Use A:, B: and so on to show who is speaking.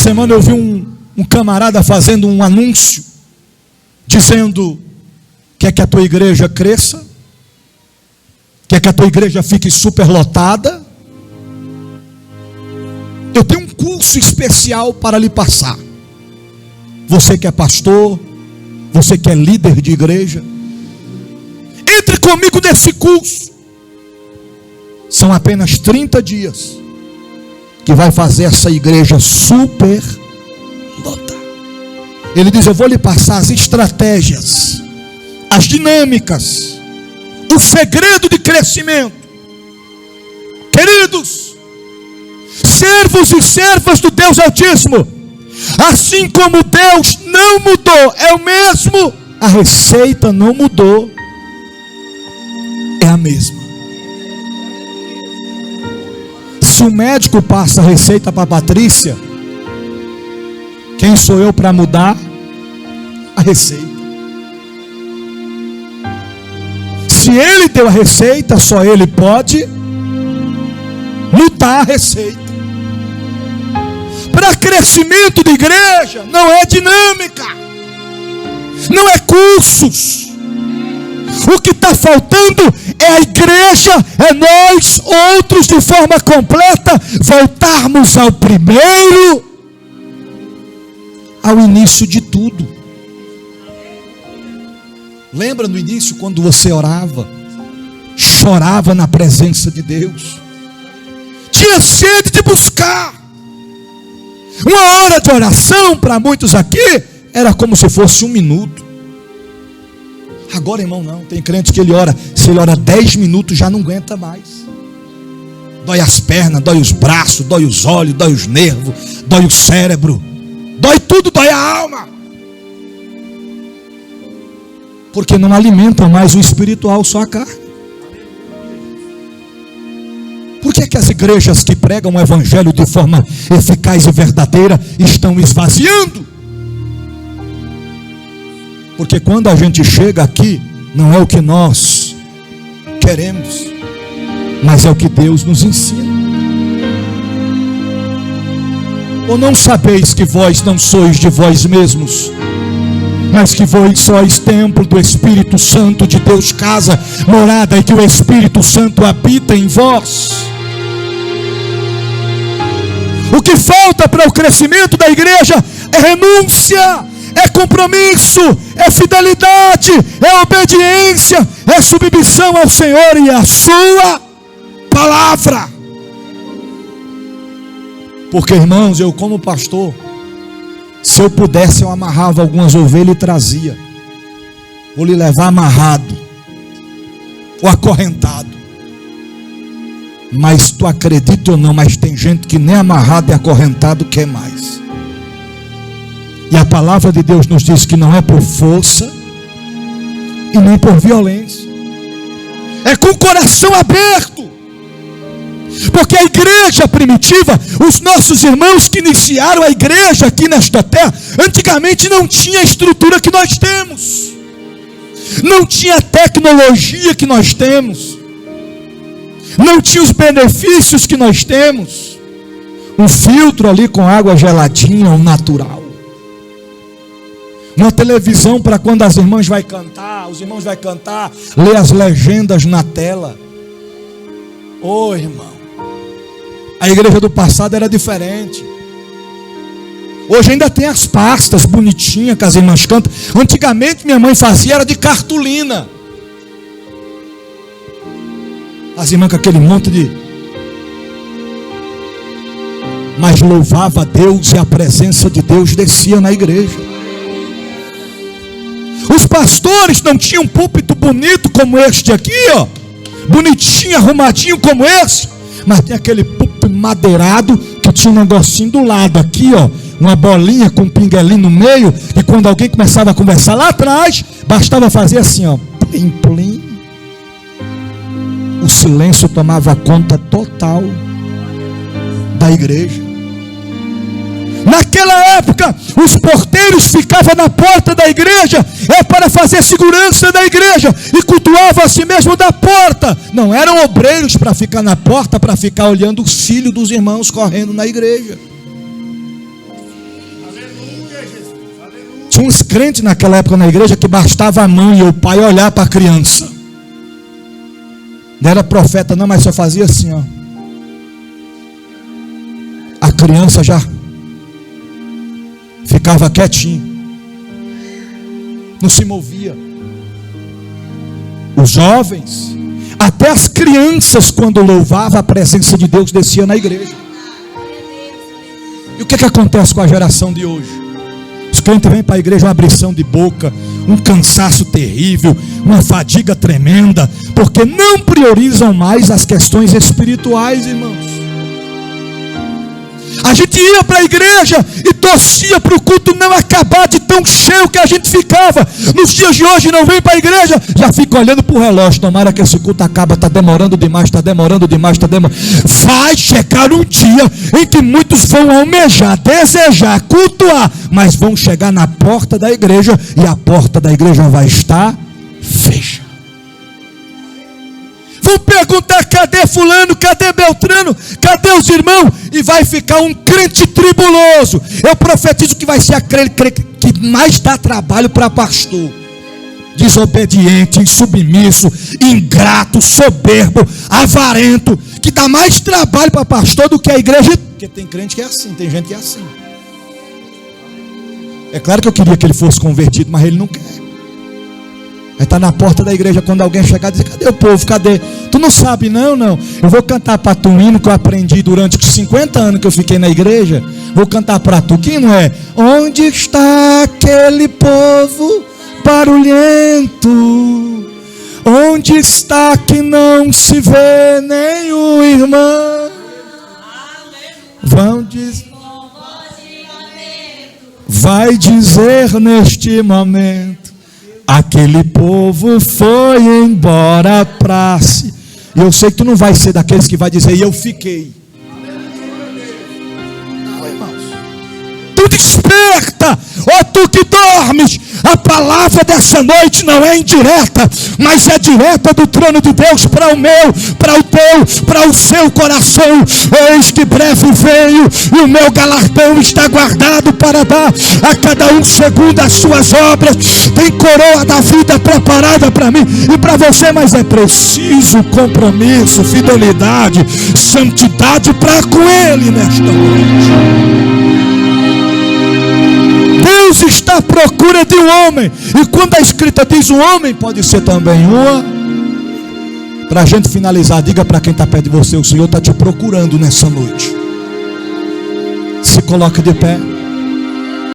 A: semana eu vi um camarada fazendo um anúncio, dizendo: quer que a tua igreja cresça? Quer que a tua igreja fique superlotada? Eu tenho um curso especial para lhe passar. Você que é pastor, você que é líder de igreja, entre comigo nesse curso. São apenas 30 dias que vai fazer essa igreja super lotar. Ele diz: eu vou lhe passar as estratégias, as dinâmicas, o segredo de crescimento. Queridos, servos e servas do Deus Altíssimo, assim como Deus não mudou, é o mesmo, a receita não mudou, é a mesma. Se o médico passa a receita para a Patrícia, quem sou eu para mudar a receita? Se ele deu a receita, só ele pode mudar a receita. Para crescimento de igreja, não é dinâmica, não é cursos. O que está faltando é a igreja, é nós outros de forma completa voltarmos ao primeiro, ao início de tudo. Lembra no início quando você orava, chorava na presença de Deus, tinha sede de buscar. Uma hora de oração para muitos aqui era como se fosse 1 minuto. Agora, irmão, não. Tem crente que ele ora, se ele ora 10 minutos já não aguenta mais. Dói as pernas, dói os braços, dói os olhos, dói os nervos, dói o cérebro, dói tudo, dói a alma. Porque não alimentam mais o espiritual, só a carne. Por que é que as igrejas que pregam o evangelho de forma eficaz e verdadeira estão esvaziando? Porque quando a gente chega aqui, não é o que nós queremos, mas é o que Deus nos ensina. Ou não sabeis que vós não sois de vós mesmos, mas que vós sois templo do Espírito Santo de Deus, casa, morada, e que o Espírito Santo habita em vós? O que falta para o crescimento da igreja é renúncia, é compromisso, é fidelidade, é obediência, é submissão ao Senhor e à sua palavra. Porque, irmãos, eu como pastor, se eu pudesse, eu amarrava algumas ovelhas e trazia. Vou lhe levar amarrado ou acorrentado. Mas tu acredita ou não, mas tem gente que nem amarrado e acorrentado quer mais. E a palavra de Deus nos diz que não é por força e nem por violência, é com o coração aberto. Porque a igreja primitiva, os nossos irmãos que iniciaram a igreja aqui nesta terra, antigamente não tinha a estrutura que nós temos, não tinha a tecnologia que nós temos, não tinha os benefícios que nós temos. Um filtro ali com água geladinha, o natural. Uma televisão para quando as irmãs vai cantar, os irmãos vai cantar, ler as legendas na tela. Ô irmão, a igreja do passado era diferente. Hoje ainda tem as pastas bonitinhas que as irmãs cantam. Antigamente minha mãe fazia, era de cartolina. As irmãs com aquele monte de... Mas louvava a Deus e a presença de Deus descia na igreja. Os pastores não tinham um púlpito bonito como este aqui, ó, bonitinho, arrumadinho como esse, mas tem aquele púlpito madeirado que tinha um negocinho do lado aqui, ó, uma bolinha com um pinguelinho no meio, e quando alguém começava a conversar lá atrás, bastava fazer assim, ó, plim, plim. O silêncio tomava conta total da igreja. Naquela época, os porteiros ficavam na porta da igreja, para fazer segurança da igreja, e cultuavam a si mesmo da porta. Não eram obreiros para ficar na porta, para ficar olhando os filhos dos irmãos correndo na igreja. Tinha uns crentes naquela época na igreja que bastava a mãe e o pai olhar para a criança. Não era profeta não, mas só fazia assim, ó. A criança já ficava quietinha, não se movia. Os jovens, até as crianças, quando louvavam, a presença de Deus descia na igreja. E o que acontece com a geração de hoje? Os crentes vêm para a igreja uma abrição de boca, um cansaço terrível, uma fadiga tremenda, porque não priorizam mais as questões espirituais, irmãos. A gente ia para a igreja e torcia para o culto não acabar de tão cheio que a gente ficava. Nos dias de hoje não vem para a igreja, já fica olhando para o relógio. Tomara que esse culto acabe, está demorando demais, está demorando demais, está demorando. Vai chegar um dia em que muitos vão almejar, desejar, cultuar, mas vão chegar na porta da igreja e a porta da igreja vai estar fechada. Vão perguntar: cadê fulano, cadê Beltrano, cadê os irmãos? E vai ficar um crente tribuloso. Eu profetizo que vai ser aquele crente que mais dá trabalho para pastor. Desobediente, insubmisso, ingrato, soberbo, avarento, que dá mais trabalho para pastor do que a igreja. Porque tem crente que é assim, tem gente que é assim. É claro que eu queria que ele fosse convertido, mas ele não quer. Vai estar na porta da igreja quando alguém chegar e dizer: cadê o povo, cadê? Tu não sabe não? Eu vou cantar para tu um hino que eu aprendi durante os 50 anos que eu fiquei na igreja. Vou cantar para tu, que não é? Onde está aquele povo barulhento? Onde está que não se vê nenhum irmão? Vai dizer neste momento: aquele povo foi embora para si. E eu sei que tu não vai ser daqueles que vai dizer: e eu fiquei. Não, irmãos. Tu desperta, ó tu que dormes. A palavra dessa noite não é indireta, mas é direta do trono de Deus para o meu, para o teu, para o seu coração. Eis que breve venho, e o meu galardão está guardado para dar a cada um segundo as suas obras. Tem coroa da vida preparada para mim e para você, mas é preciso compromisso, fidelidade, santidade para com Ele nesta noite. Deus está à procura de um homem. E quando a escrita diz um homem, pode ser também uma. Para a gente finalizar, diga para quem está perto de você: o Senhor está te procurando nessa noite. Se coloque de pé.